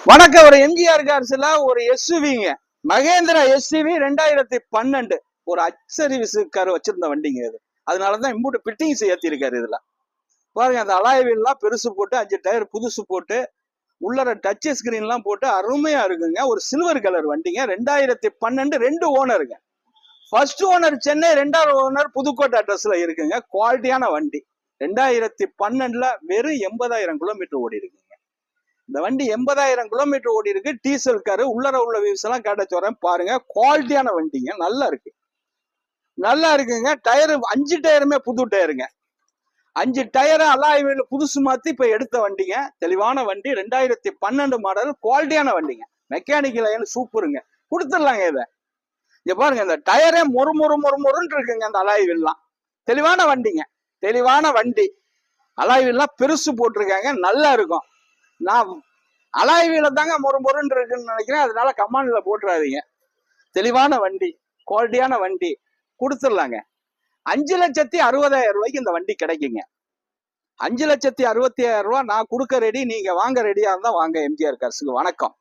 வணக்கம். ஒரு எம்ஜிஆர் கார்ஸ்ல ஒரு எஸ்யூவிங்க, மகேந்திரா எஸ்யூவி 2012 ஒரு அக்சரிவிஸ்கார வச்சிருந்த வண்டிங்க இது. அதனாலதான் இம்பூட்டு பிட்டிங்ஸ் ஏத்திருக்காரு. இதுல பாருங்க, அந்த அலாய்வீல்லாம் பெருசு போட்டு 5 டயர் புதுசு போட்டு உள்ளர டச் ஸ்கிரீன் எல்லாம் போட்டு அருமையா இருக்குங்க. ஒரு சில்வர் கலர் வண்டிங்க. 2012 2 ஓனருங்க. ஃபர்ஸ்ட் ஓனர் சென்னை, 2வது ஓனர் புதுக்கோட்டை அட்ரஸ்ல இருக்குங்க. குவாலிட்டியான வண்டி. 2012 வெறும் 80,000 கிலோமீட்டர் ஓடி இருக்குங்க. இந்த வண்டி 80,000 கிலோமீட்டர் ஓடி இருக்கு. Diesel car. உள்ளர உள்ள வியூஸ் எல்லாம் காட்ட சொல்றேன் பாருங்க. குவாலிட்டியான வண்டிங்க. நல்லா இருக்கு, நல்லா இருக்குங்க. டயர் 5 டயருமே புது டயருங்க. 5 டயரும் அலாய் வீல் புதுசு மாத்தி இப்ப எடுத்த வண்டிங்க. தெளிவான வண்டி. 2012 மாடல். குவாலிட்டியான வண்டிங்க. மெக்கானிக்கல் லைன் சூப்பருங்க. கொடுத்துடலாங்க இதை. இங்க பாருங்க, இந்த டயரே மொறுன்னு இருக்குங்க. அந்த அலாய் வீல்லாம் தெளிவான வண்டிங்க. தெளிவான வண்டி. அலாய் வீல்லாம் பெருசு போட்டிருக்காங்க. நல்லா இருக்கும். நான் அலாய் வீல தாங்க மொறுன்னு இருக்குன்னு நினைக்கிறேன். அதனால கமாண்ட்ல போட்டுறாதீங்க. தெளிவான வண்டி, குவாலிட்டியான வண்டி. கொடுத்துடலாங்க. 5,60,000 ரூபாய்க்கு இந்த வண்டி கிடைக்குங்க. 5,60,60,000 ரூபாய் நான் கொடுக்க ரெடி. நீங்க வாங்க ரெடியா இருந்தா வாங்க எம்ஜிஆர் கார்ஸுக்கு. வணக்கம்.